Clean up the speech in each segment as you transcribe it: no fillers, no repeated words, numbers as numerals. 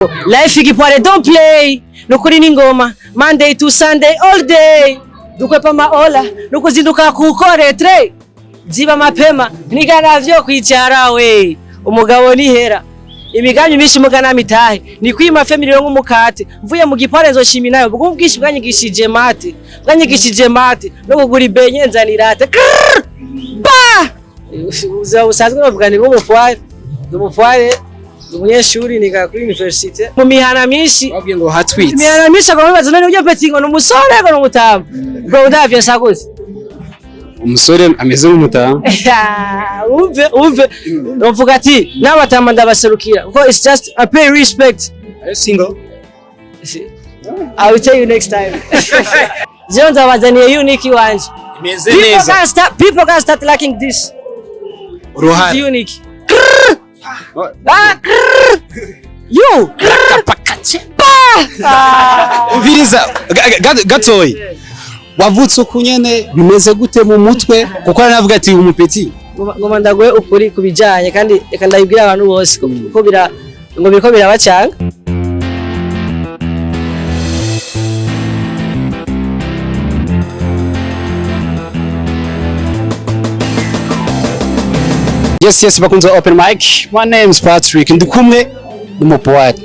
Life igipware don't play nukuri n'ingoma Monday to Sunday all day dukwepa maola nukuzinduka kukore tre ziba mapema nigana vyo kwicara we umugabo nihera imiganyo myinshi mugana mitahe ni kwima family yo ngumukate mvuye mu gipware nzoshimi nayo bwo bwishi bwanyigishije mate no kugura ibenye nzanirate ba usanzwe bavuga ni umupware umunyeshuri niga kuri university mu mihana myinshi babwiye ngo hatwitse imihana myinshi akababaza none ujya petingo n'umusore ngo n'umutamu bwo udavye saguze umusore ameze nk'umutamu umve novuga ati n'abatama ndabaserukira kuko it's just a pay respect. Are you single? I will tell you next time. Zio nzabazaniye unique wanje imeze neza people can start liking this uruhara unique. You umviriza gatoyi wavutse ukunyene bimeze gute mu mutwe kuko navuga ati umupeti ngoma ndagwe ukuri kubijanye kandi reka ndabibwira abantu bose kuko biriko birabacanga. Yes, bakunze open mic. My name is Patrick. Ndi kumwe n'umupoati.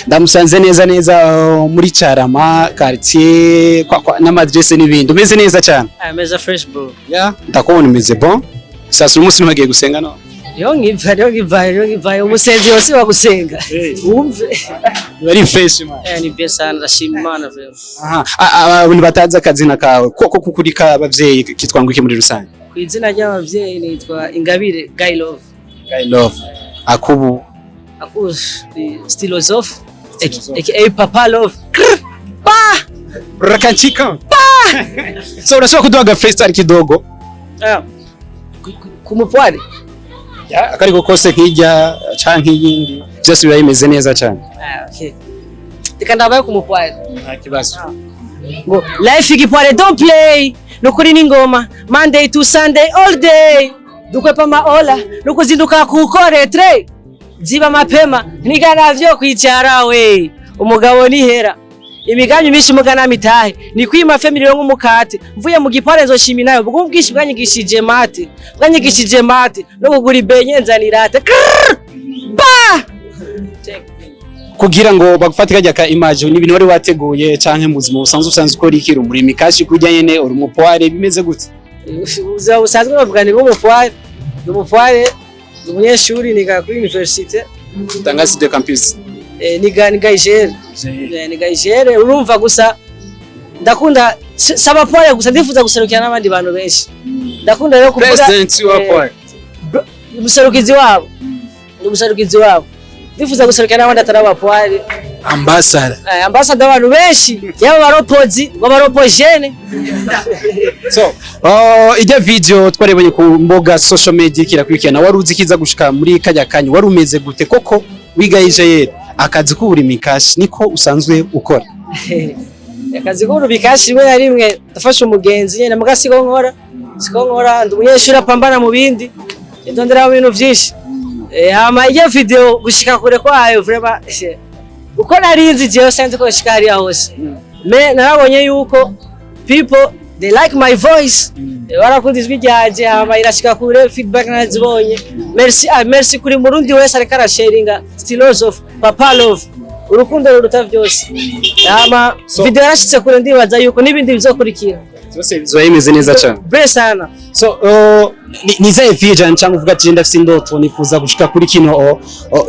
Ndamusanze neza muri Carama, quartier, n'amadresse n'ibindi. Umeze neza cyane. Ameza fresh bro. Yeah, ndakubona umeze bon. Sasa umunsi ntugiye gusenga no? Yo ngivayo umusenzi yose wagusenga. Umve. Very fresh man. Ni pesa ndashima Imana vero. Abantu bataza akazina kawe. Koko kukurika abavyeyi kitwangwa iki muri rusange? Izina ry'abavyeyi nitwa Ingabire Guy Love akubu Stylozoff A.K.A Papa Love rakanchika so unashaka kudoga freestyle kidogo kumupware akariko kose hirya canke yindi byose birayimeze neza cyane okay tikandabaye kumupware nta kibazo ngo life igipware don't play nukuri n'ingoma Monday to Sunday all day dukwepa maola nukuzinduka kukore tre ziba mapema nigana vyo kwicara we umugabo nihera imiganyo myinshi mugana mitahe ni kwima family yo ngumukate mvuye mu gipware nzoshimi nayo bwo bwishi bwanyigishije mate no kugura ibenye nzanirate ba kugirango bagufate kajya ka image ni ibintu wari wateguye canke muzima usanzwe ukora ikiro muri mikashi kujya nyene uri umupoire bimeze gute usanzwe bavuga ni umupware umunyeshuri niga kuri university Tangasi de campus niga igere urumva gusa ndakunda saba poire gusa ndifuza guserukira n'abandi bantu benshi ndakunda rero kuvuga president wa poire umuserukizi wabo ndifuza guserukira n'abandi ataraba poire ambassador abantu benshi yaba baropozi baropojene. So ijya video twarebanye ku mbuga social media kirakwikana wari uzi kiza gushika muri kajya kanyu wari umeze gute koko wigayije akazi k'uburi mikashi niko usanzwe ukora akazi k'uburi mikashi rimwe ndafasha umugenzi nyene mugasigo nkora ndi umunyeshuri apambana mu bindi ndondera mu bintu byinshi hama ijya video gushika kure kwayo vrema uko narinzi je senze ko shikari hose narabonye yuko people they like my voice barakunda ijwi ryaje hama irashika kure feedback nazibonye merci kuri murundi wese areka arasharinga Stylozoff Papa Love urukundo ruruta byose hama video yarashitse kure ndibaza yuko nibindi bizokurikira byose bizoyimeze neza cyane besana. So nizaye vision cyangwa uvuga ati ndafite indoto nifuza gushika kuri kino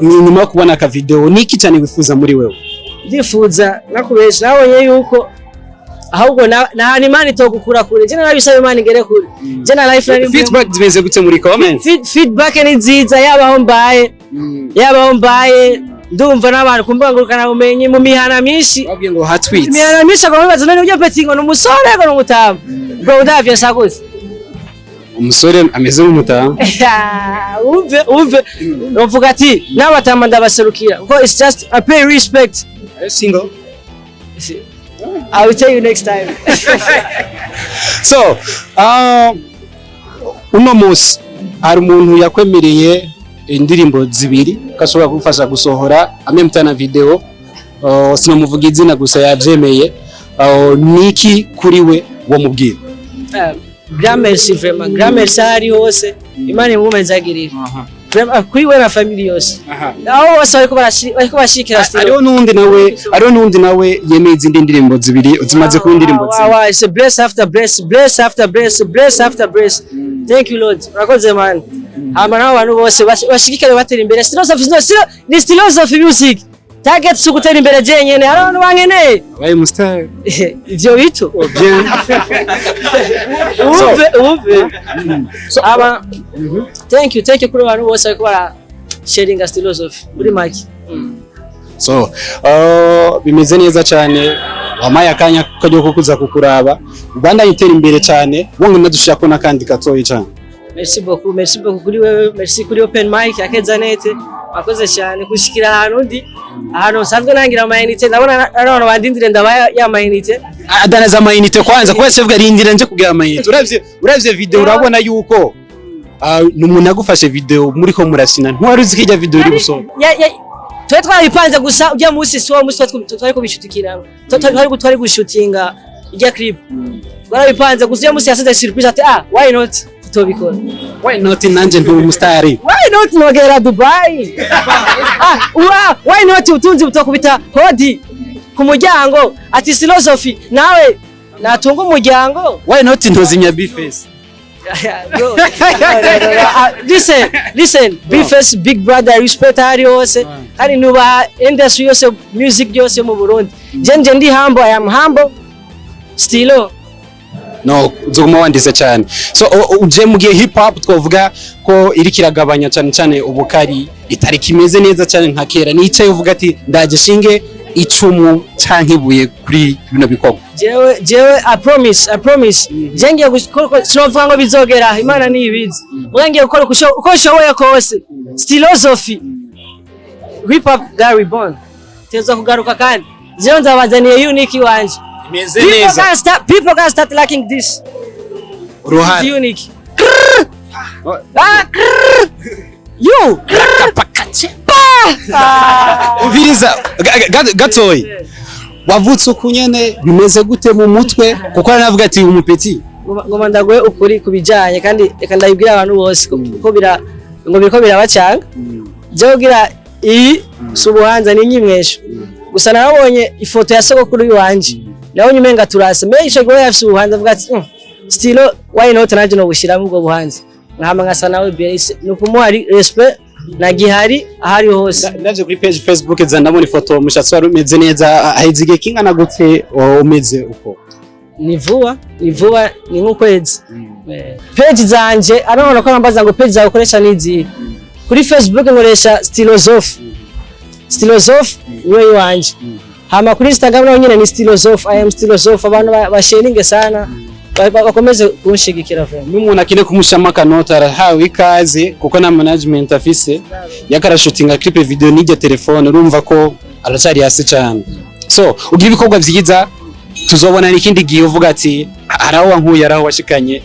nyuma yo kubona aka video niki cyane wifuza muri wewe? Ndifuza nakubesha nabonye yuko ahubwo na Imana itogukura kure je narabisaba Imana ingere kure je na life nari feedback zimeze gute muri comment feedback ni nziza yabaho mbaye ndumva n'abantu kumbuga ngurukana bumenyi mu mihana myinshi babwiye ngo hatwitse imihana myinshi akababaza none ujya petingo n'umusore ngo n'umutamu bwo udavye saguze umusore ameze nk'umutamu umve novuga ati n'abatama ndabaserukira kuko it's just a pay respect. Are you single? I will tell you next time. So Unomunsi hari umuntu yakwemereye indirimbo zibiri kashobora gufasha gusohora amwe mutana video sinamuvuga izina gusa yavyemeye niki kuri we wo mubwira Gramercy vraiment Gramercy ari hose Imana imumezagirira kuri we na family yose aho bose bariko bashikira Stylo ariho nundi nawe yemeye izindi ndirimbo zibiri uzimaze ku ndirimbo zibiri it's a bless after bless bless after bless bless after bless thank you Lord urakoze man hama n'abantu bose bashikira batera imbere ni Stylozoff music target su gutera imbere jenyene abantu bankeneye wayi mustari ivyo bito bien uve aba thank you kuri abantu bose bariko bara sharing Stylozoff muri make so bimeze neza cyane wamaye akanya kajyo kukuza kukuraba Rwanda yitera imbere cyane wonge nadushaka na kandi katoyi cyane merci beaucoup kuri wewe merci kuri open mic akeza nete akoze cyane kushikira ahantu ndi ahantu sanzwe nangira amayinite ndabona abantu bandindire ndabaya ya mayinite adanaza amayinite kwanza kuba sevga rindire nje kugira amayinite uravye video urabona yuko numuntu agufashe video muri ko murasina ntwari uzi kijya video iri gusoma twe twabipanze gusa ujya musi si wa musi twari kubishutikira twari gushutinga ijya clip twarabipanze gusa ujya musi yasize surprise ati why not tubikora why not nanje ntu mustari why not nogera Dubai why not utunzi butokubita hodi ku muryango ati Stylozoff nawe natunga umuryango why not ntozimya bface bro listen bface big brother respect ari hose kandi nuba industry yose music yose mu Burundi je ndi humble I am humble Stylo no zoguma wandise cyane so uje mu gihe hip hop twavuga ko iri kiragabanya cyane ubukari itari kimeze neza cyane nka kera nicaye uvuga ati ndaje shinge icumu canke ibuye kuri bino bikorwa jewe I promise jengiye gukora sinovuga ngo bizogera Imana nibizi mwangiye gukora uko shoboye kose Stylozoff hip hop that reborn tezo kugaruka kandi je nzabazaniye unique wanje people can start liking this Ruhari unique you ubiriza gatoyi wavutse ukunyene bimeze gute mu mutwe kuko navuga ati umupeti ngoma ndagwe ukuri kubijanye kandi reka ndabibwira abantu bose ko biriko birabacanga je ugira iyi subuhanza ni nyimwesho gusa narabonye ifoto ya sogokuru wanje naho nyumenga turase mesho gwe yafise ubuhanza avuga ati Stylo why not nanje no gushiramo ubwo buhanza nkama ngasa nawe base nukumuhari respect na gihari ahari hose ndaje kuri page Facebook ndabona ifoto mushatsi wari umeze neza ahizige kingana gute umeze uko ni vuba ni nk'ukwezi page zanje arabona ko nambaza ngo page zawe ukoresha nizi kuri Facebook nkoresha Stylozoff niyo wanje hama kuri Instagram naho nyine ni Stylozoff I am Stylozoff abantu basharinge sana bakomeze kunshigikira vuba n'umuntu akine kumushama kanota arahawe ikaze kuko na management afise yakarashutinga clip video n'ijya telefone urumva ko aracari hasi cyane so ugira ibikorwa vyiza tuzobona n'ikindi gihe uvuga ati araho wankuye araho washikanye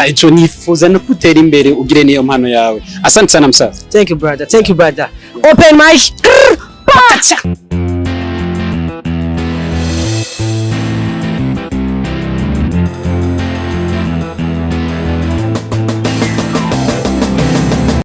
ico nifuza no kutera imbere ugire niyo mpano yawe asante sana msaza thank you brother open mic